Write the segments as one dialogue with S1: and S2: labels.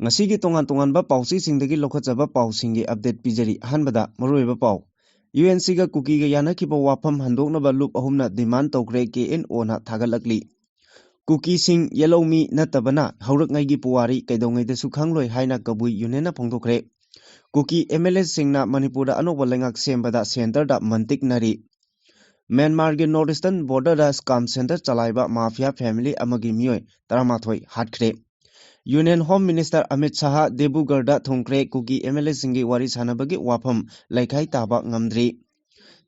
S1: Ngasigi tongan-tonganba pausisingdagi lokhatsaba pausingi update pijari ahanbada maruiba pau. UNC ga kuki ga yanakiba wafam handoknaba loop ahumna demand tawkre KNO na thagalakli. Kuki sing yellow mi natabana haurakngai puwari kaidongai khangloi haina kabui yunena phongdokre. Kuki MLA singna Manipurda anoba lengak sembada center da mantik nari. Myanmar ge northeastern border da scam center chalaiba mafia family amagi mioi taramathoi hatkre. Union Home Minister Amit Shah Debugarda thongkre kuki MLA singi wari sanabagi wafam laikhai taba ngamdri.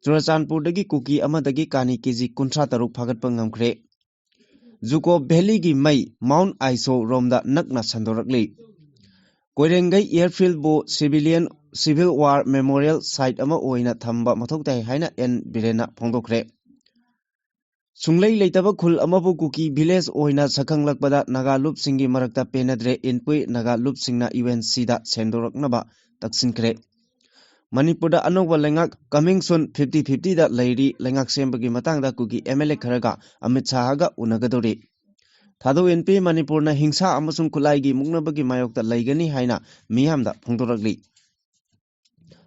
S1: Churachandpurdagi kuki amadagi kani keji 36 phagatpa ngamkre. Juko Valley gi mai Mount Aiso romda nakna sandorakli. Koirengai airfield bo civil war memorial site ama oina thamba mathoktai haina en birena phongdokre. Sunglai leitaba khul amabu kuki village oina sakhanglakbada naga loop singi marakta penadre inpui naga loop singna UNC da sendoraknaba taksinkre. Manipurda anogwa lengak coming soon 50-50 da lairi lengak sembagi matangda kuki MLA kharaga Amit Shah ga unagadori. Thado NP Manipurna hingsa amasung khulaigi muknabagi mayokta laigani haina miyamda phongdorakli.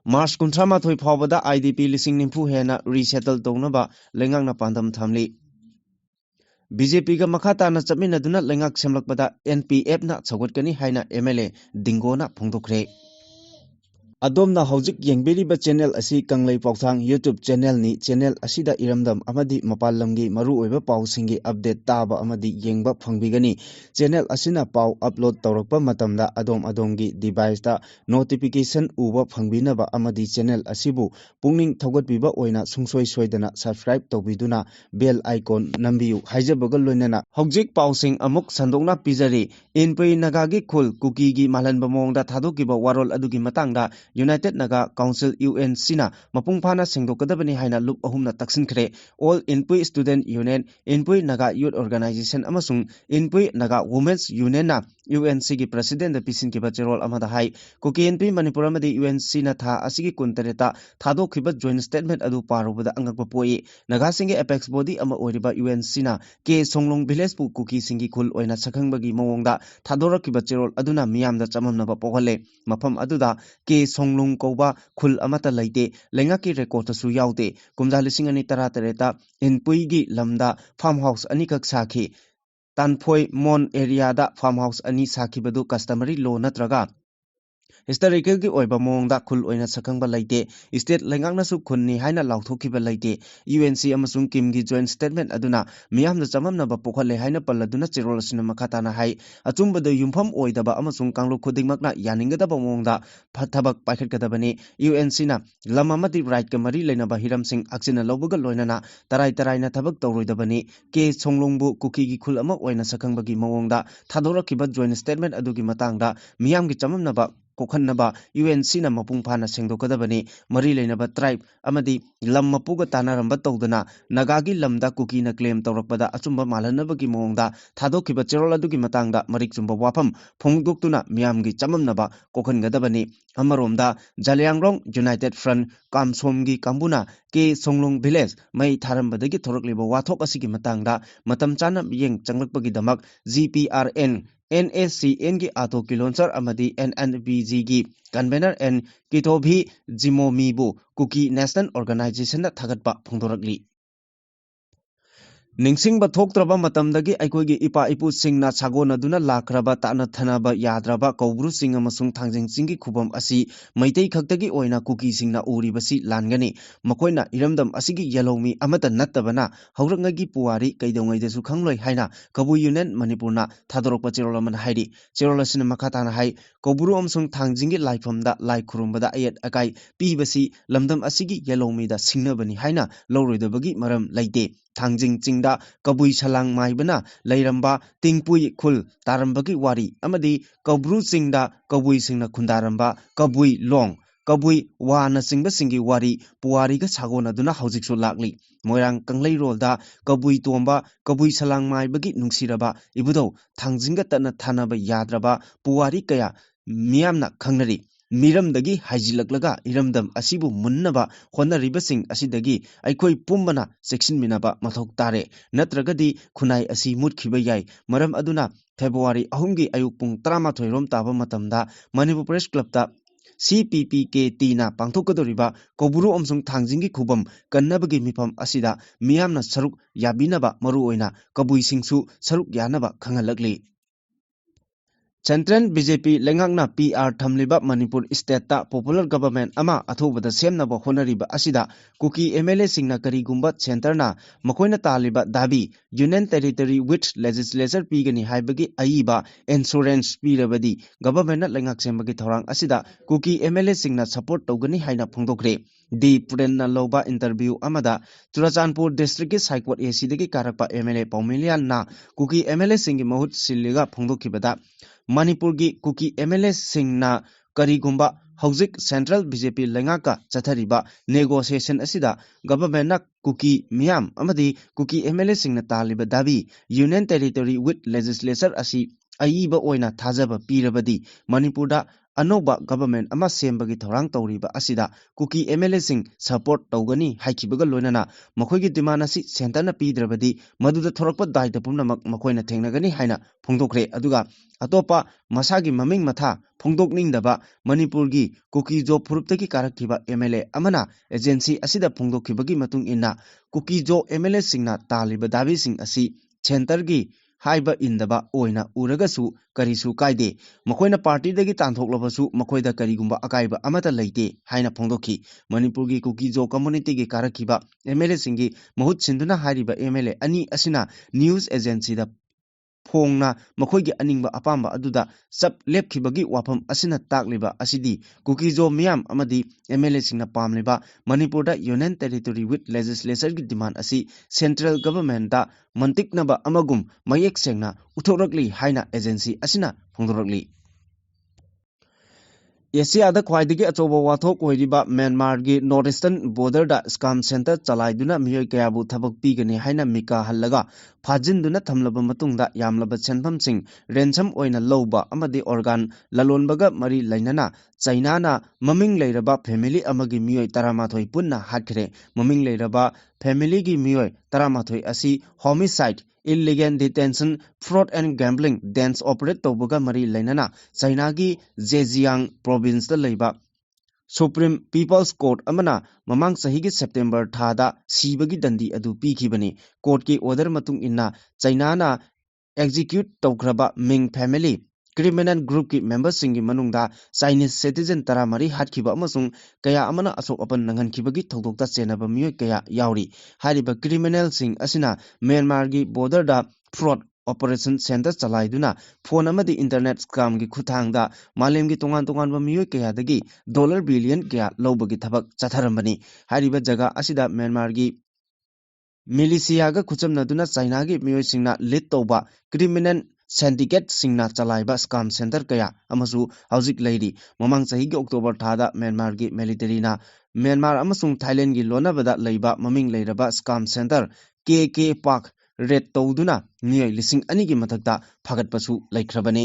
S1: March 13 phawbada IDP lising nimfu hena resettle townaba lengakna pandam thamli. BJP ga makhata na chapminaduna lengak semlakbada NPF na chagotkani haina MLA Dingona phongdokre. Adomna haujik yengberiba channel asi kanglei pauthang YouTube channel ni channel asida iramdam amadi mapalamgi maru oiba pausingi update taba amadi yengba phangbigani channel asina pau upload tawrakpa matamda adomgi device ta notification uba phangbinaba amadi channel asibu pungning thogatbiba oina sungsoi soidana subscribe tawbiduna bell icon nambiu haijabaga loinana haujik pausing amuk sandokna pijari inpei nagagi khul kuki gi malanba mongda thadokiba warol adugi matangda United Naga Council UNC na mapungphana sengdokadabani haina loop ahumna taksinkre. All Inpui Student Union, Inpui Naga Youth Organization amasung Inpui Naga Women's Union na UNC gi President da pisinkiba cherol amada hai. Kuki NP Manipur amadi UNC na tha asigi kuntareta thadokhiba joint statement adu parubada angakpa poi. Naga singi apex body ama oiriba UNC na ke Songlong village pu kuki singi khul oina sakhangbagi mawongda thadorakhiba cherol aduna miyamda chamamnaba pokhale. Mafam aduda ke Songlong Koba khul amata laite lengaki record su yaute kumja lising ani tara tereta Inpui gi lamda farmhouse ani kak sakhi Tanphoi Mon area da farmhouse ani sakhi badu customary law natraga historical gi oiba mongda khul oina sakhangba laite state lengakna su khunni haina lauthokhiba laite UNC amasung Kim gi joint statement aduna miyamna chamamna ba pokhale haina palladuna cherol asina makhata na hai achumbada yumpham oidaba amasung kanglu khudingmakna yaningada ba mongda phathabak paikhatgadabani UNC na lamamati right ka mari leinaba hiram sing aksina lobuga loinana tarai na thabak tawroidabani ke Songlongbu kuki gi khul ama oina sakhangbagi mawongda thadorakhiba joint statement adugi matangda miyamgi chamamna ba kokhanaba UNC na mapungphana sengdokadabani mari leinaba tribe amadi lam mapuga tanaramba tawdana nagagi lamda kuki na claim tawrakpada achumba malanabagi mawongda thadokhiba cherol adugi matangda marik chumba wafam phongdoktuna miyamgi chamamnaba kokhangadabani amaromda Jalyangrong United Front Kamsomgi Kambuna ke Songlong village mai tharambadagi thorokliba wathok asigi matangda matam chana yeng changlakpagi damak GPRN NACN gi ato kilonser amadi NNBG gi convener and Kitobhi Jimomibu Kuki National Organization na thagatpa phongdorakli. Ningsingba thoktraba matamdagi aikoigi ipa ipu singna sagonaduna lakraba ta'na thanaba yadraba kaubru singa masung thangjing singi khubam asi maitei khaktagi oina kuki singna uribasi langani makoina iramdam asigi yalomi amata nattabana haurakngagi puwari kaidongai desu khangloi haina kabu union manipurna thadorokpa cherolaman hairi cherolasina makhatana hai kaubru amsung thangjingi laifamda lai khurumbada ayat akai pibasi lamdam asigi yalomi da singnabani haina loroidabagi maram laite thangjing chingda kabui salang maibana lairamba tingpui khul tarambagi wari amadi kabru chingda kabui singna khundaramba kabui long kabui wana singba singi wari puwari ga sagona duna haujiksu lakli moirang kanglei rolda kabui tomba kabui salang maibagi nungsiraba ibudo thangjinga tana thanaba yadraba puwari kaya miyamna khangnari Miramdagi haijilaklaga iramdam asibu munnaba honaribasing asidagi aikoi pumbana section minaba mathok tare natragadi khunai asi mutkhiba yai maram aduna February ahumgi ayuk pung 13 rom taba matamda Manipur Press Club ta CPPKT na pangthokadoriba Koburu amsung thangjingi khubam kannabagi mifam asida miyamna saruk yabinaba maru oina kabuisingsu saruk yanaba khangalakli Central BJP lengakna PR thamliba Manipur State ta Popular Government ama athubada semnaba honariba asida Kuki MLA singna karigumba center na makoina taliba dabi Union Territory with Legislature pigani haibagi aiba insurance pirabadi government na lengak sembagi thorang asida Kuki MLA singna support tawgani haina phongdokre di Purenna loba interview amada Churachandpur district ki High-Court AC dagi karakpa MLA Paumilian na Kuki MLA singi mahut siliga phongdokibada Manipur gi Kuki MLA singna karigumba Hauzik Central BJP lengaka chathariba negotiation asida government na Kuki Miyam amadi Kuki MLA singna taliba dabi Union Territory with Legislature asi aiba oina thajaba pirabadi Manipur da Anoba government ama sembagi thorang tawriba asida Kuki MLA sing support tawgani haikibaga loinana makhoi demand asi center na pidrabadi maduda thorakpa daita pumnamak makhoina thengnagani haina phongdokre aduga atopa masagi maming matha phongdokningdaba Manipur gi Kuki jo phuruptagi karakkiba MLA amana agency asida phongdokkibagi matung inna Kuki jo MLA singna taliba dabi sing asi center gi haiba indaba oina uragasu karisu kaide makoina party dagi tanthoklobasu makoida karigumba akaiba amata leite haina phongdokhi Manipur gi Kuki jo community gi karakhiba MLA singi mahut sinduna hariba MLA ani asina news agency da phongna makoigi aningba apamba aduda sab lepkhibagi wafam asina takliba asidi Kuki jo miyam amadi MLA singna pamliba Manipur da Union Territory with Legislature gi demand asi central government da mantiknaba amagum mayek sengna uthorakli haina agency asina phongdorakli Asia da khwaidagi achoba wathok oiriba Myanmar gi Northeastern border da scam center chalaiduna miyoi kayabu thabak pigani haina mika hallaga phajinduna thamlaba matungda yamlaba senpham sing ransom oina lowba amadi organ lalonbaga mari lainana China na maming leiraba family amagi miyoi 13 punna hakhre maming leiraba family gi miyoi 13 asi homicide illegal detention, fraud and gambling dance operate tawbaga mari lainana China gi Zhejiang province da leiba Supreme People's Court amana mamang sahi gi September thada sibagi dandi adu pikhibani court ki order matung inna China na execute tawkraba Ming family criminal group ki members singi manungda Chinese citizen taramari hatkhiba amasung kaya amana asok apan nanghankibagi thodokta chenaba miyoi kaya yauri hariba criminal sing asina Myanmar gi border da fraud operation center chalaiduna phone amadi internet scam gi khuthangda malem gi tongan ba miyoi kaya dagi dollar billion kaya lobagi thabak chatharambani hariba jaga asida Myanmar gi militia ga khuchamnaduna China gi miyoi singna lead tawba criminal syndicate singna chalaiba scam center kaya amasu hauzik leiri mamang sahi gi October thada Myanmar gi military na Myanmar amasung Thailand gi lonabada leiba maming leiraba scam center KK Park red tawduna miyoi lising ani gi mathakta phagatpasu laikhrabani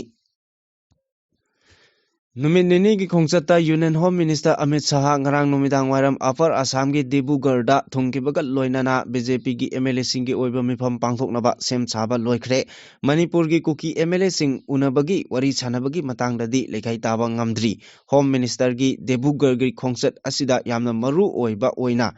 S1: Numit nini gi khongchata Union Home Minister Amit Shah ngarang numidang wairam Upper Assam gi Dibrugarh da thongkibaga loinana BJP gi MLA sing gi oiba mifam pangthoknaba sem chaba loikhre Manipur gi Kuki MLA sing unabagi wari chanabagi matangdadi lekhai taba ngamdri Home Minister gi Dibrugarh gi khongchat asida yamna maru oiba oina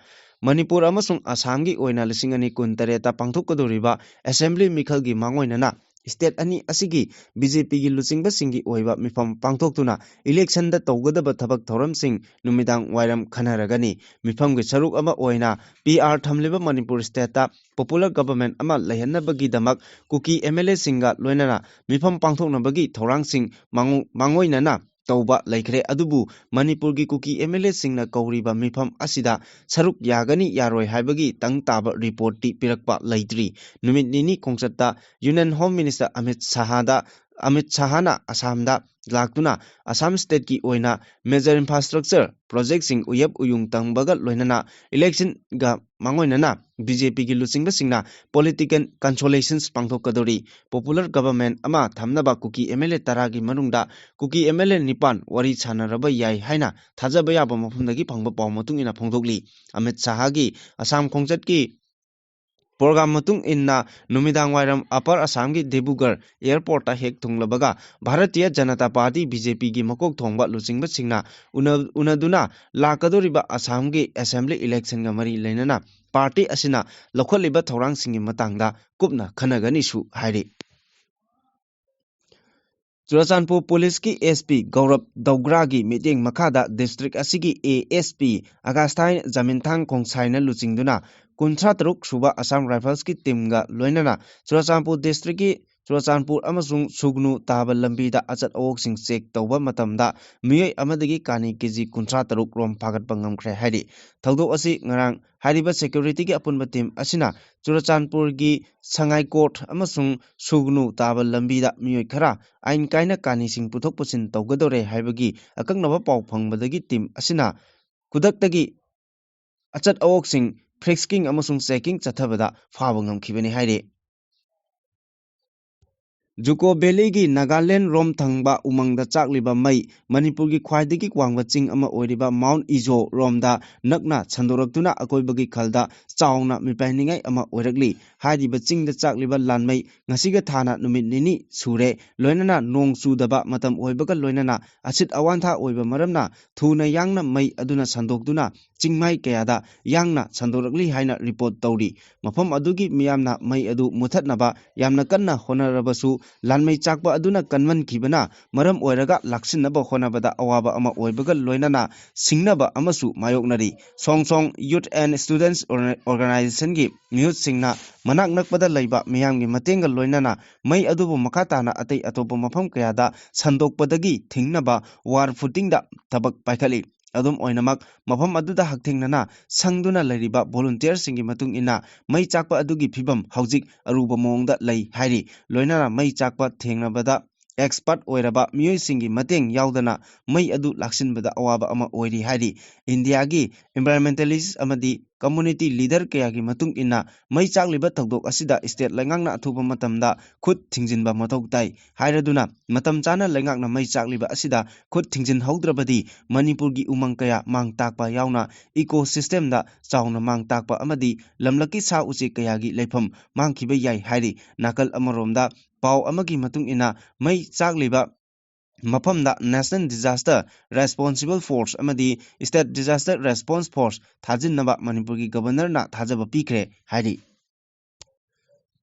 S1: Manipur amasung Assam gi oina lisingani kuntareta pangthokkodoriba Assembly mikhal gi mangoinana State ani asigi BJP gi luchingba singi oiba mifam pangthoktuna election da tawgadaba thabak thoram sing numidang wairam khanaragani mifam gi saruk ama oina PR thamliba Manipur state ta popular government ama lehanabagi damak Kuki MLA singa loinana mifam pangthoknabagi thorang sing mangoinana tawba laikhre adubu Manipur gi Kuki MLA singna kauriba mifam asida saruk yagani yaroi haibagi tang taba report ti pirakpa laitri numit nini khongchatta Union Home Minister Amit Shahana Assam da laktuna Assam state ki oina major infrastructure project sing uyap uyung tangbaga loinana election ga mangoinana BJP gi luchingba singna political consolations pangthokadori popular government ama thamnaba Kuki MLA taragi manungda Kuki MLA nipan wari chanaraba yai haina thajaba yaba mafumdagi phangba paw matung ina phongdokli Amit Shah gi Assam khongchat ki Program matung inna numidang wairam Upper Assam gi Debugar Airport ta hek thunglabaga Bharatiya Janata Party BJP gi makok thongba luchingba singna unaduna lakadoriba Assam gi Assembly election ga mari leinana party asina lokholiba thorang singi matangda kupna khanagani su hairi Churachandpur Police ki SP Gaurav Dogra gi meeting makada district asigi ASP Agasthai Jaminthang Khongsaina luchingduna Kuntratruk Suba Assam Rifles ki team ga loinana Churachandpur district ki Churachandpur amasung Sugnu Taba Lambida achat awok sing check tawba matamda miyoi amadagi kani kg Kuntratruk rom phagat pangam khre haidi thawdok asi ngarang hariba security ki apunba team asina Churachandpur gi Sangai Court amasung Sugnu Taba Lambida miyoi khara ain kaina kani sing puthok pusin tawgadore haibagi akaknaba paw phangbadagi team asina kudaktagi achat awok sing frisking amasung checking chathabada phaba ngamkhibani haide Juko Valley gi Nagaland rom thangba umangda chakliba mai Manipur gi khwaidagi kwangba ching ama oiriba Mount Izo romda nakna chandoraktuna akoibagi khalda chaungna mipainingai ama oirakli hariba chingda chakliba lanmai ngasiga thana numit nini sure loinana nong chudaba matam oibaga loinana acid awantha oiba maramna thuna yangna mai aduna sandokduna chingmai kayada yangna chandorakli haina report tawri mafam adugi miyamna mai adu muthatnaba yamna kanna honarabasu Lanmai chakba aduna kanman kibana maram oiraga laksinaba honabada awaba ama oibaga loinana singnaba amasu mayoknari song Youth and Students Organization gi youth singna manak nakpada laiba miyamgi matenga loinana mai adubu makatana atei atopa mafam kayada sandokpadagi thingnaba war footing da tabak paikhali adum oinamak mafam aduda hakthengnana sangduna lairiba volunteer singi matung ina mai chakpa adugi phibam haujik aruba mongda lai hairi loinana mai chakpa thengnabada expert oiraba miyoi singi mateng yaudana mai adu laksinbada awaba ama oiri hairi India gi environmentalist amadi community leader kaya gi matung ina mai chakliba thokdok asida state laingangna athuba matamda khut thingjinba mathau tai hairaduna matam chana laingakna mai chakliba asida khut thingjin haudrabadi Manipur gi umang kaya mang takpa yauna ecosystem da chauna mang takpa amadi lamlaki sa uche kaya gi leifam mangkhiba yai hairi nakal amaromda pau amagi matung ina mai chakliba Mafamda National Disaster Responsible Force amadi State Disaster Response Force thajinaba Manipur gi Governor na thajaba pikre hairi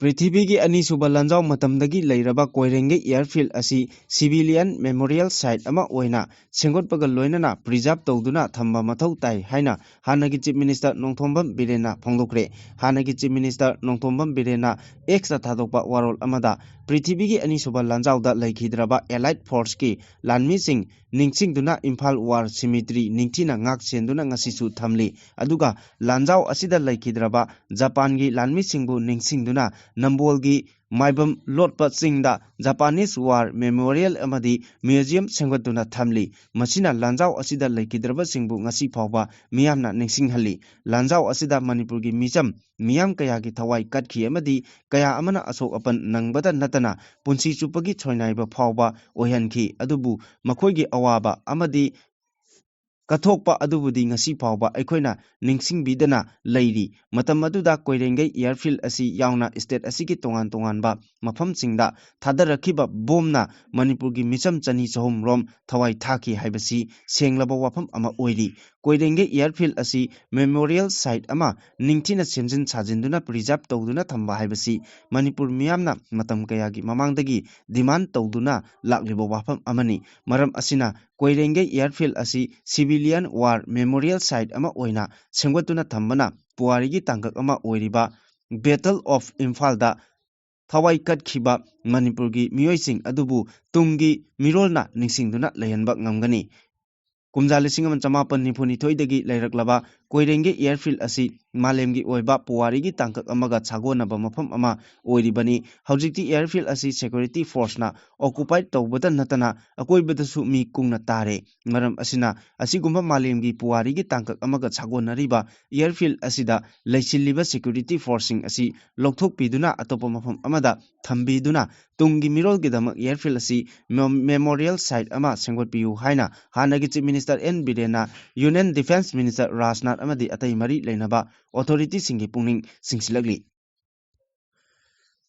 S1: Prithvi gi ani suba lanjau matamdagi leiraba koirenge airfield asi civilian memorial site ama oina sengotpaga loinana preserve tawduna thamba mathau tai haina hanagi chief minister Nongthombam Birena phongdokre hanagi chief minister Nongthombam Birena ex thadokpa warol amada Prithvi gi ani suba lanjau da laikhidraba allied force ki lanmi sing ningsingduna Imphal War Cemetery ningthina ngak senduna ngasisu thamli aduga lanjau asida laikhidraba Japan gi lanmi singbu ningsingduna Nambol gi Maibam Lotpa Singda Japanese War Memorial amadi Museum sengwatuna thamli masina lanjau asida laikhidraba singbu ngasi phawba miyamna ningsinghali lanjau asida Manipur gi micham miyam kaya gi thawai katkhi amadi kaya amana asok apan nangbada natana punsi chupagi choinaiba phawba oihankhi adubu makhoigi awaba amadi Kathokpa adubudi ngasi phawba aikhoina ningsingbidana leiri matam aduda koirengei airfield asi yauna state asigi tongan ba mafamsingda thadarakhiba bomna Manipur gi micham chani chahum rom thawai thaki haibasi senglaba wafam ama oiri koirengei airfield asi memorial site ama ningthina semjin sajinduna preserve tawduna thamba haibasi Manipur miyamna matam kayagi mamangdagi demand tawduna lakliba wafam amani maram asina koirengei airfield asi civilian war memorial site ama oina sengwatuna thambana puarigi tangkak ama oiriba Battle of Imphal da thawai katkhiba Manipur gi miyoising adubu tungi mirolna ningsingduna leyanba ngamgani Kumja 1992 dagi lairaklaba koirenge airfield asi malemgi oiba puarigi tangkak amaga chagonaba mafam ama oiribani haujikti airfield asi security force na occupied tawbada natana akoibadasu mi kungna tare maram asina asigumba malemgi puarigi tangkak amaga chagonariba airfield asida leichiliba security forcing asi lokthokpiduna atopa mafam amada thambiduna tungi mirolgidamak airfield asi memorial site ama sengotpiu haina hanagi chief minister N Birena Union Defense Minister Rajnath amadi atai mari leinaba authority singi pungning singsilagli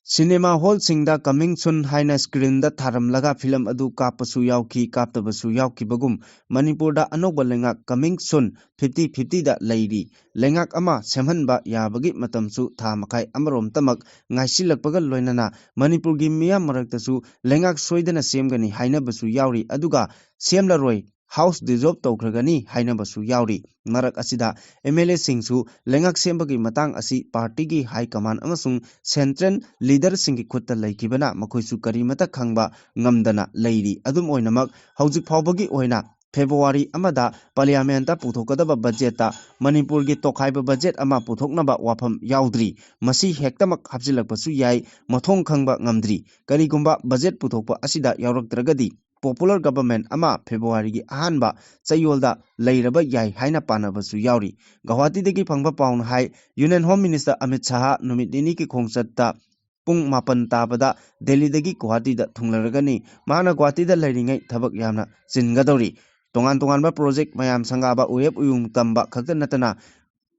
S1: Cinema hall singda coming soon haina screen da tharam laga film adu kapasu yauki kaptabasu yauki bagum Manipur da anoba lengak coming soon 50-50 da lairi lengak ama semhanba yabagi matamsu tha makai amarom tamak ngaisilakpaga loinana Manipur gi miyam maraktasu lengak soidana semgani haina basu yauri aduga semlaroi House dissolve taukragani haina basu yauri marak asida MLA singsu lengak sembagi matang asi party gi high command amasung central leader singi khutta laikibana makoisu karimata khangba ngamdana lairi adum oinamak haujik phawbagi oina February amada parliament ta puthokadaba budget ta Manipur gi tokhaiba budget ama puthoknaba wafam yaudri masi hektamak hapjilakpasu yai mathong khangba ngamdri karigumba budget puthokpa asida yauraktragadi Popular Government ama February gi ahanba chayolda leiraba yai haina panabasu yauri Guwahati degi phangba paun hai Union Home Minister Amit Shah numit dini ki khongchatta pung mapan tabada Delhi degi Guwahati da thunglaragani mana Guwahati da leiringai thabak yamna chingadori tongan ba project mayam sangaba uep uyung tamba khakta natana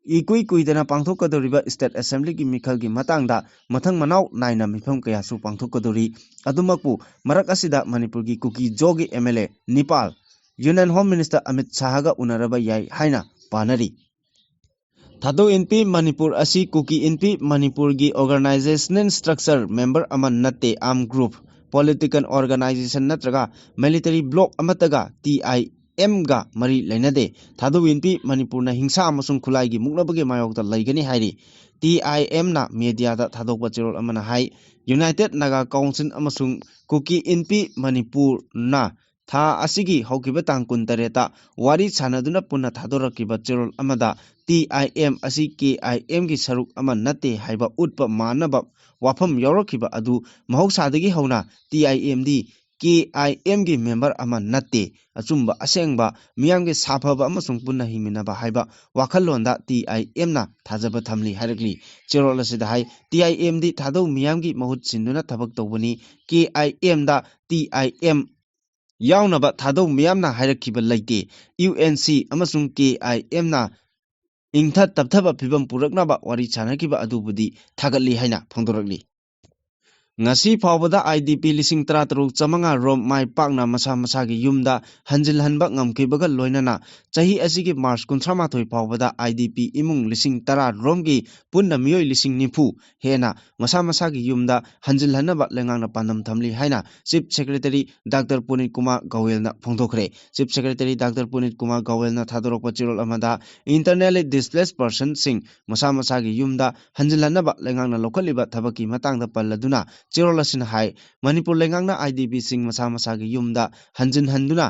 S1: Ikui kuidana pangthokadoriba State Assembly gi mikhal gi matangda mathang manau naina mifam kaya su pangthokadori adumakpu marak asida Manipur gi Kuki Jogi MLA Nepal Union Home Minister Amit Shah ga unaraba yai haina panari Thado NP Manipur asi Kuki NP Manipur gi organizational structure member aman natte arm group political organization natraga military bloc amataga TIM ga mari lainade Thado NP Manipur na hingsa amasung khulai gi muknabage mayokta laigani hairi TIM na media da thadokpa chirol amana hai United Naga Council amasung Kuki NP Manipur na tha asigi haukiba tang kuntareta wari sanaduna punna thadораkiba chirol amada TIM asi KIM gi saruk ama nate haiba utpa manaba wafam yaurakiba adu mahausadagi hauna TIM di KIM gi member ama nate achumba asengba miyam gi saphaba amasung punna himinaba haiba wakhalonda TIM na thajaba thamli harakli chirol asida hai TIM di thadau miyam gi mahut sinduna thabak tawbani KIM da TIM yaunaba thadau miyamna hairakhiba laite UNC amasung KIM na ingtha tapthaba phibam puraknaba wari chanakiba adubudi thagatli haina phongdorakli ngasi phawbada IDP lising 13 rom mai pakna masa masagi yumda hanjilhanba ngamkibaga loinana chahi asigi March 13 phawbada IDP imung lising 10 romgi punna miyoi lising nifu hena masa masagi yumda hanjilhanaba lengangna pandam thamli haina Chief Secretary Dr. Punit Kumar Gawelna phongdokre Chief Secretary Dr. Punit Kumar Gawelna thadorokpa chirol amada internally displaced person sing masa masagi yumda hanjilhanaba lengangna lokhaliba thabaki matangda palladuna Chirolasin hai Manipur lengangna IDP sing masa masagi yumda hanjin handuna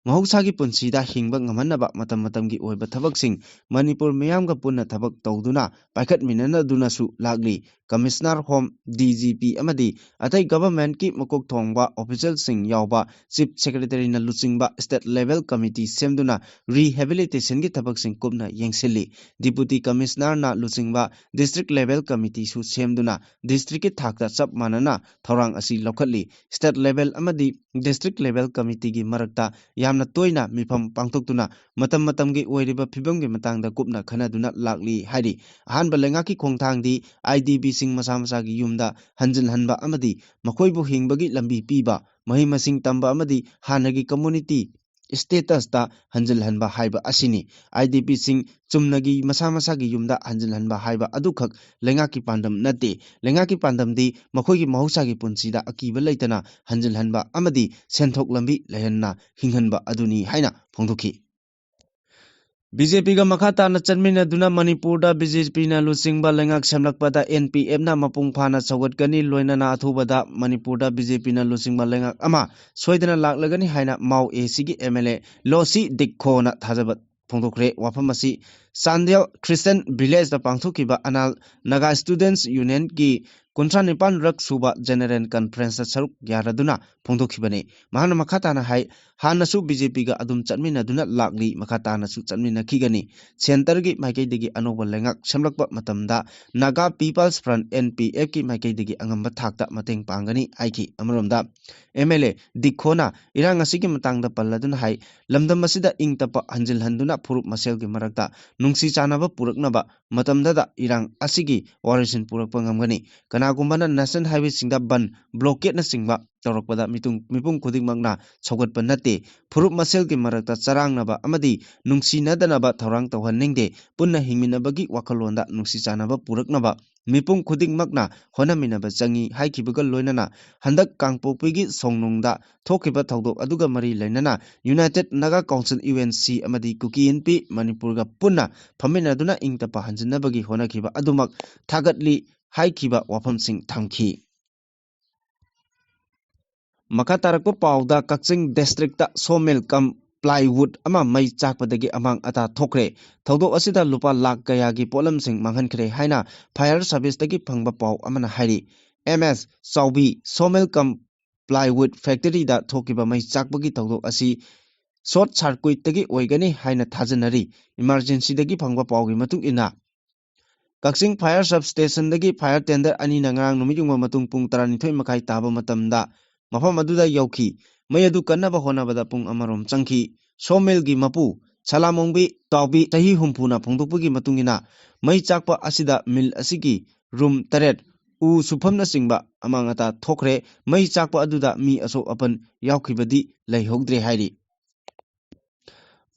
S1: mahausa gi punsida hingba ngamanaba matam matamgi oiba thabak sing Manipur miyamga punna thabak tawduna paikhat minana duna su lagli Commissioner Home DGP amadi atai government ki makok thongba official sing yawba Chief Secretary na luchingba state level committee semduna rehabilitation gi thabak sing kupna yengsili Deputy Commissioner na luchingba district level committee su semduna district ki thakta chap manana thorang asi lokhatli state level amadi district level committee gi marakta yamna toina mifam pangtoktuna matam matamgi oiriba phibamgi matangda kupna khanaduna lakli hairi ahanba lengaki khongthangdi IDP sing masa masagi yumda hanjil hanba amadi makoibu hingbagi lambi piba mahi masing tamba amadi hanagi community status ta hanjil hanba haiba asini IDP sing chumnagi masa masagi yumda hanjil hanba haiba adukhak lengaki pandam nate lengaki pandam di makoigi mahusagi punsida akiba leitana hanjil hanba amadi senthok lambi lehanna hinghanba aduni haina phongdokhi BJP ga makata na chanmina duna Manipur da BJP na lusingba lengak semlakpada NPF na mapung phana chawatgani loina na athubada Manipur da BJP na lusingba lengak ama soidana laklagani haina mau ACG MLA Losi Dikho na thajabat phongdokre wafam asi Sandel Christian Village da pangthokiba anal Naga Students Union ki Kuntra Nipan Rak Suba General Conference saruk yaraduna phongdokhibane mahana makata na hai hanasu BJP ga adum chanmina duna lakli makata na su chanmina khigani center gi maikai degi anoba lengak semlakpa matamda Naga People's Front NPF ki maikai degi angamba thakta mateng pangani aiki amaromda MLA Dikhona irang asigi matangda palladuna hai lamdam masida ingtapa hanjil handuna phurup masel gi marakta nungsi chanaba puraknaba matamda da irang asigi warisin purakpa ngamgani kana ꯀꯅꯥꯒꯨꯝꯕꯅ national ꯍꯥꯏꯋꯦꯁꯤꯡꯗ ꯕꯟ ꯕ꯭ꯂꯣꯀꯦꯠꯅꯆꯤꯡꯕ ꯇꯧꯔꯛꯄꯗ ꯃꯤꯄꯨꯝ ꯈꯨꯗꯤꯡꯃꯛꯅ ꯁꯧꯒꯠꯄ ꯅꯠꯇꯦ, ꯐꯨꯔꯨꯞ ꯃꯁꯦꯜꯒꯤ ꯃꯔꯛꯇ ꯆꯔꯥꯡꯅꯕ ꯑꯃꯗꯤ ꯅꯨꯡꯁꯤꯅꯗꯅꯕ ꯊꯧꯔꯥꯡ ꯇꯧꯍꯟꯅꯤꯡꯗꯦ, ꯄꯨꯟꯅ ꯍꯤꯡꯃꯤꯟꯅꯕꯒꯤ ꯋꯥꯈꯜꯂꯣꯟꯗ ꯅꯨꯡꯁꯤ ꯆꯥꯟꯅꯕ ꯄꯨꯔꯛꯅꯕ ꯃꯤꯄꯨꯝ ꯈꯨꯗꯤꯡꯃꯛꯅ ꯍꯣꯠꯅꯃꯤꯟꯅꯕ ꯆꯪꯏ ꯍꯥꯏꯈꯤꯕꯒ ꯂꯣꯏꯅꯅ ꯍꯟꯗꯛ ꯀꯥꯡꯄꯣꯛꯄꯤꯒꯤ ꯁꯣꯡꯅꯨꯡꯗ ꯊꯣꯛꯈꯤꯕ ꯊꯧꯗꯣꯛ ꯑꯗꯨꯒ ꯃꯔꯤ ꯂꯩꯅꯅ ꯌꯨꯅꯥꯏꯇꯦꯗ ꯅꯥꯒꯥ ꯀꯥꯎꯟꯁꯤꯜ UNC ꯑꯃꯗꯤ ꯀꯨꯀꯤ NP ꯃꯅꯤꯄꯨꯔꯒ ꯄꯨꯟꯅ ꯐꯝꯃꯤꯟꯅꯗꯨꯅ ꯏꯪ ꯇꯞꯄ ꯍꯟꯖꯤꯟꯅꯕꯒꯤ ꯍꯣꯠꯅꯈꯤꯕ ꯑꯗꯨꯃꯛ ꯊꯥꯒꯠꯂꯤ ꯍꯥꯏꯈꯤꯕ ꯋꯥꯐꯝꯁꯤꯡ ꯊꯝꯈꯤ꯫ ꯃꯈꯥ ꯇꯥꯔꯛꯄ ꯄꯥꯎꯗ ꯀꯛꯆꯤꯡ ꯗꯤꯁꯇ꯭ꯔꯤꯛꯇ ꯁꯣꯃꯤꯜ ꯀꯝ ꯄ꯭ꯂꯥꯏꯋꯨꯗ ꯑꯃ ꯃꯩ ꯆꯥꯛꯄꯗꯒꯤ ꯑꯃꯥꯡ ꯑꯇꯥ ꯊꯣꯛꯈ꯭ꯔꯦ꯫ ꯊꯧꯗꯣꯛ ꯑꯁꯤꯗ ꯂꯨꯄꯥ ꯂꯥꯈ ꯀꯌꯥꯒꯤ ꯄꯣꯠꯂꯝꯁꯤꯡ ꯃꯥꯡꯍꯟꯈ꯭ꯔꯦ ꯍꯥꯏꯅ ꯐꯥꯌꯔ ꯁꯥꯔꯚꯤꯁꯇꯒꯤ ꯐꯪꯕ ꯄꯥꯎ ꯑꯃꯅ ꯍꯥꯏꯔꯤ꯫ MS ꯆꯥꯎꯕꯤ ꯁꯣꯃꯤꯜ ꯀꯝ ꯄ꯭ꯂꯥꯏꯋꯨꯗ ꯐꯦꯛꯇꯔꯤꯗ ꯊꯣꯛꯈꯤꯕ ꯃꯩ ꯆꯥꯛꯄꯒꯤ ꯊꯧꯗꯣꯛ ꯑꯁꯤ ꯁꯣꯔꯠ ꯁꯥꯔꯀ꯭ꯌꯨꯠꯇꯒꯤ ꯑꯣꯏꯒꯅꯤ ꯍꯥꯏꯅ ꯊꯥꯖꯅꯔꯤ꯫ ꯏꯃꯥꯔꯖꯦꯟꯁꯤꯗꯒꯤ ꯐꯪꯕ ꯄꯥꯎꯒꯤ ꯃꯇꯨꯡ ꯏꯟꯅ ꯀꯛꯆꯤꯡ ꯐꯥꯌꯔ ꯁꯕ ꯁ꯭ꯇꯦꯁꯟꯗꯒꯤ ꯐꯥꯌꯔ ꯇꯦꯟꯗꯔ ꯑꯅꯤꯅ ꯉꯔꯥꯡ ꯅꯨꯃꯤꯠ ꯌꯨꯡꯕ ꯃꯇꯨꯡ ꯄꯨꯡ 12:30 ꯇꯥꯕ ꯃꯇꯝꯗ ꯃꯐꯝ ꯑꯗꯨꯗ ꯌꯧꯈꯤ꯫ ꯃꯩ ꯑꯗꯨ ꯀꯟꯅꯕ ꯍꯣꯠꯅꯕꯗ ꯄꯨꯡ ꯑꯃꯔꯣꯝ ꯆꯪꯈꯤ꯫ ꯁꯣꯃꯤꯜꯒꯤ ꯃꯄꯨ ꯁꯂꯥꯃꯣꯡꯕꯤ ꯆꯥꯎꯕꯤ ꯆꯍꯤ 60ꯅ ꯐꯣꯡꯗꯣꯛꯄꯒꯤ ꯃꯇꯨꯡ ꯏꯟꯅ ꯃꯩ ꯆꯥꯛꯄ ꯑꯁꯤꯗ ꯃꯤꯜ ꯑꯁꯤꯒꯤ ꯔꯨꯝ 8, ꯎ ꯁꯨꯐꯝꯅꯆꯤꯡꯕ ꯑꯃꯥꯡ ꯑꯇꯥ ꯊꯣꯛꯈ꯭ꯔꯦ꯫ ꯃꯩ ꯆꯥꯛꯄ ꯑꯗꯨꯗ ꯃꯤ ꯑꯁꯣꯛ ꯑꯄꯟ ꯌꯥꯎꯈꯤꯕꯗꯤ ꯂꯩꯍꯧꯗ꯭ꯔꯦ ꯍꯥꯏꯔꯤ꯫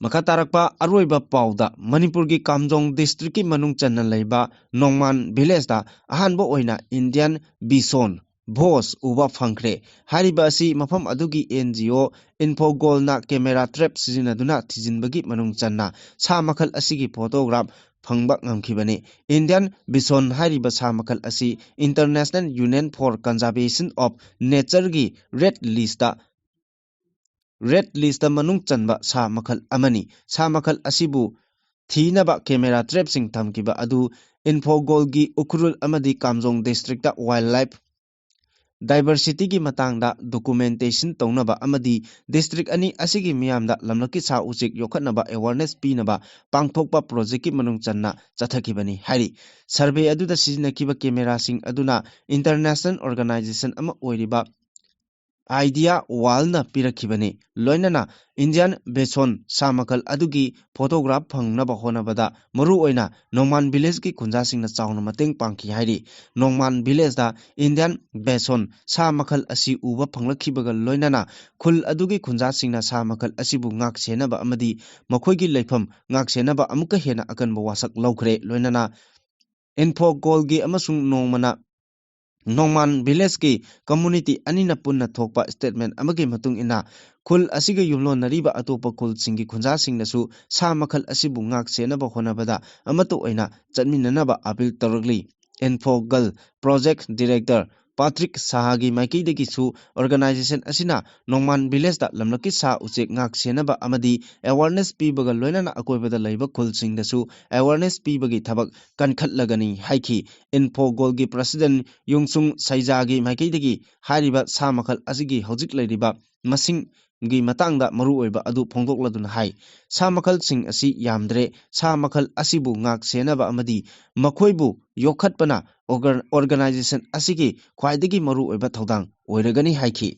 S1: ꯃꯈꯥ ꯇꯥꯔꯛꯄ ꯑꯔꯣꯏꯕ ꯄꯥꯎꯗ ꯃꯅꯤꯄꯨꯔꯒꯤ ꯀꯥꯝꯖꯣꯡ ꯗꯤꯁꯇ꯭ꯔꯤꯛꯀꯤ ꯃꯅꯨꯡ ꯆꯟꯅ ꯂꯩꯕ ꯅꯣꯡꯃꯥꯟ ꯚꯤꯂꯦꯖꯗ ꯑꯍꯥꯟꯕ ꯑꯣꯏꯅ ꯏꯟꯗꯤꯌꯟ ꯕꯤꯁꯣꯟ ꯚꯣꯁ ꯎꯕ ꯐꯪꯈ꯭ꯔꯦ꯫ ꯍꯥꯏꯔꯤꯕ ꯑꯁꯤ ꯃꯐꯝ ꯑꯗꯨꯒꯤ NGO ꯏꯟꯐꯣꯒꯣꯜꯅ ꯀꯦꯃꯦꯔꯥ ꯇ꯭ꯔꯦꯞ ꯁꯤꯖꯤꯟꯅꯗꯨꯅ ꯊꯤꯖꯤꯟꯕꯒꯤ ꯃꯅꯨꯡ ꯆꯟꯅ ꯁꯥ ꯃꯈꯜ ꯑꯁꯤꯒꯤ ꯐꯣꯇꯣꯒ꯭ꯔꯥꯐ ꯐꯪꯕ ꯉꯝꯈꯤꯕꯅꯤ꯫ ꯏꯟꯗꯤꯌꯟ ꯕꯤꯁꯣꯟ ꯍꯥꯏꯔꯤꯕ ꯁꯥ ꯃꯈꯜ ꯑꯁꯤ international union for conservation of ꯅꯦꯆꯔꯒꯤ ꯔꯦꯗ ꯂꯤꯁꯇ ꯃꯅꯨꯡ ꯆꯟꯕ ꯁꯥ ꯃꯈꯜ ꯑꯃꯅꯤ꯫ ꯁꯥ ꯃꯈꯜ ꯑꯁꯤꯕꯨ ꯊꯤꯅꯕ ꯀꯦꯃꯦꯔꯥ ꯇ꯭ꯔꯦꯞꯁꯤꯡ ꯊꯝꯈꯤꯕ ꯑꯗꯨ ꯏꯟꯐꯣꯒꯣꯜꯒꯤ ꯎꯈ꯭ꯔꯨꯜ ꯑꯃꯗꯤ ꯀꯥꯝꯖꯣꯡ ꯗꯤꯁꯇ꯭ꯔꯤꯛꯇ ꯋꯥꯏꯜꯗꯂꯥꯏꯐ ꯗꯥꯏꯕꯔꯁꯤꯇꯤꯒꯤ ꯃꯇꯥꯡꯗ ꯗꯣꯀꯨꯃꯦꯟꯇꯦꯁꯟ ꯇꯧꯅꯕ ꯑꯃꯗꯤ ꯗꯤꯁꯇ꯭ꯔꯤꯛ ꯑꯅꯤ ꯑꯁꯤꯒꯤ ꯃꯤꯌꯥꯝꯗ ꯂꯝꯂꯛꯀꯤ ꯁꯥ ꯎꯆꯦꯛ ꯌꯣꯛꯈꯠꯅꯕ ꯑꯦꯋꯥꯔꯅꯦꯁ ꯄꯤꯅꯕ ꯄꯥꯡꯊꯣꯛꯄ ꯄ꯭ꯔꯣꯖꯦꯛꯀꯤ ꯃꯅꯨꯡ ꯆꯟꯅ ꯆꯠꯊꯈꯤꯕꯅꯤ ꯍꯥꯏꯔꯤ꯫ ꯁꯔꯚꯦ ꯑꯗꯨꯗ ꯁꯤꯖꯤꯟꯅꯈꯤꯕ ꯀꯦꯃꯦꯔꯥꯁꯤꯡ ꯑꯗꯨꯅ ꯏꯟꯇꯔꯅꯦꯁꯅꯦꯜ ꯑꯣꯔꯒꯅꯥꯏꯖꯦꯁꯟ ꯑꯃ ꯑꯣꯏꯔꯤꯕ ꯑꯥꯏꯗꯤꯌꯥ ꯋꯥꯔꯜꯗꯅ ꯄꯤꯔꯛꯈꯤꯕꯅꯤ꯫ ꯂꯣꯏꯅꯅ ꯏꯟꯗꯤꯌꯟ ꯕꯤꯁꯣꯟ ꯁꯥ ꯃꯈꯜ ꯑꯗꯨꯒꯤ ꯐꯣꯇꯣꯒ꯭ꯔꯥꯐ ꯐꯪꯅꯕ ꯍꯣꯠꯅꯕꯗ ꯃꯔꯨꯑꯣꯏꯅ ꯅꯣꯡꯃꯥꯟ ꯚꯤꯂꯦꯖꯀꯤ ꯈꯨꯟꯖꯥꯁꯤꯡꯅ ꯆꯥꯎꯅ ꯃꯇꯦꯡ ꯄꯥꯡꯈꯤ ꯍꯥꯏꯔꯤ꯫ ꯅꯣꯡꯃꯥꯟ ꯚꯤꯂꯦꯖꯗ ꯏꯟꯗꯤꯌꯟ ꯕꯤꯁꯣꯟ ꯁꯥ ꯃꯈꯜ ꯑꯁꯤ ꯎꯕ ꯐꯪꯂꯛꯈꯤꯕꯒ ꯂꯣꯏꯅꯅ ꯈꯨꯜ ꯑꯗꯨꯒꯤ ꯈꯨꯟꯖꯥꯁꯤꯡꯅ ꯁꯥ ꯃꯈꯜ ꯑꯁꯤꯕꯨ ꯉꯥꯛ ꯁꯦꯟꯅꯕ ꯑꯃꯗꯤ ꯃꯈꯣꯏꯒꯤ ꯂꯩꯐꯝ ꯉꯥꯛ ꯁꯦꯟꯅꯕ ꯑꯃꯨꯛꯀ ꯍꯦꯟꯅ ꯑꯀꯟꯕ ꯋꯥꯁꯛ ꯂꯧꯈ꯭ꯔꯦ꯫ ꯂꯣꯏꯅꯅ ꯏꯟꯐꯣꯒꯣꯜꯒꯤ ꯑꯃꯁꯨꯡ ꯅꯣꯡꯃꯥꯟ ꯚꯤꯂꯦꯖꯀꯤ ꯀꯝꯃꯨꯅꯤꯇꯤ ꯑꯅꯤꯅ ꯄꯨꯟꯅ ꯊꯣꯛꯄ ꯁ꯭ꯇꯦꯠꯃꯦꯟꯠ ꯑꯃꯒꯤ ꯃꯇꯨꯡ ꯏꯟꯅ ꯈꯨꯜ ꯑꯁꯤꯒ ꯌꯨꯝꯂꯣꯟꯅꯔꯤꯕ ꯑꯇꯣꯞꯄ ꯈꯨꯜꯁꯤꯡꯒꯤ ꯈꯨꯟꯖꯥꯁꯤꯡꯅꯁꯨ ꯁꯥ ꯃꯈꯜ ꯑꯁꯤꯕꯨ ꯉꯥꯛ ꯁꯦꯟꯅꯕ ꯍꯣꯠꯅꯕꯗ ꯑꯃꯠꯇ ꯑꯣꯏꯅ ꯆꯠꯃꯤꯟꯅꯅꯕ ꯑꯄꯤꯜ ꯇꯧꯔꯛꯂꯤ꯫ ꯏꯟꯐꯣꯒꯜ ꯄ꯭ꯔꯣꯖꯦꯛꯠ ꯗꯤꯔꯦꯛꯇꯔ ꯄꯥꯇ꯭ꯔꯤꯛ ꯁꯥꯍꯥꯒꯤ ꯃꯥꯏꯀꯩꯗꯒꯤꯁꯨ ꯑꯣꯔꯒꯅꯥꯏꯖꯦꯁꯟ ꯑꯁꯤꯅ ꯅꯣꯡꯃꯥꯟ ꯚꯤꯂꯦꯖꯗ ꯂꯝꯂꯛꯀꯤ ꯁꯥ ꯎꯆꯦꯛ ꯉꯥꯛ ꯁꯦꯟꯅꯕ ꯑꯃꯗꯤ ꯑꯦꯋꯥꯔꯅꯦꯁ ꯄꯤꯕꯒ ꯂꯣꯏꯅꯅ ꯑꯀꯣꯏꯕꯗ ꯂꯩꯕ ꯈꯨꯜꯁꯤꯡꯗꯁꯨ ꯑꯦꯋꯥꯔꯅꯦꯁ ꯄꯤꯕꯒꯤ ꯊꯕꯛ ꯀꯟꯈꯠꯂꯒꯅꯤ ꯍꯥꯏꯈꯤ꯫ ꯏꯟꯐꯣꯒꯣꯜꯒꯤ ꯄ꯭ꯔꯁꯤꯗꯦꯟꯠ ꯌꯨꯡꯁꯨꯡ ꯁꯩꯖꯥꯒꯤ ꯃꯥꯏꯀꯩꯗꯒꯤ ꯍꯥꯏꯔꯤꯕ ꯁꯥ ꯃꯈꯜ ꯑꯁꯤꯒꯤ ꯍꯧꯖꯤꯛ ꯂꯩꯔꯤꯕ ꯃꯁꯤꯡꯒꯤ ꯃꯇꯥꯡꯗ ꯃꯔꯨꯑꯣꯏꯕ ꯑꯗꯨ ꯐꯣꯡꯗꯣꯛꯂꯗꯨꯅ ꯍꯥꯏ꯫ ꯁꯥ ꯃꯈꯜꯁꯤꯡ ꯑꯁꯤ ꯌꯥꯝꯗ꯭ꯔꯦ꯫ ꯁꯥ ꯃꯈꯜ ꯑꯁꯤꯕꯨ ꯉꯥꯛ ꯁꯦꯟꯅꯕ ꯑꯃꯗꯤ ꯃꯈꯣꯏꯕꯨ ꯌꯣꯛꯈꯠꯄꯅ ꯑꯣꯔꯒꯅꯥꯏꯖꯦꯁꯟ ꯑꯁꯤꯒꯤ ꯈ꯭ꯋꯥꯏꯗꯒꯤ ꯃꯔꯨꯑꯣꯏꯕ ꯊꯧꯗꯥꯡ ꯑꯣꯏꯔꯒꯅꯤ ꯍꯥꯏꯈꯤ꯫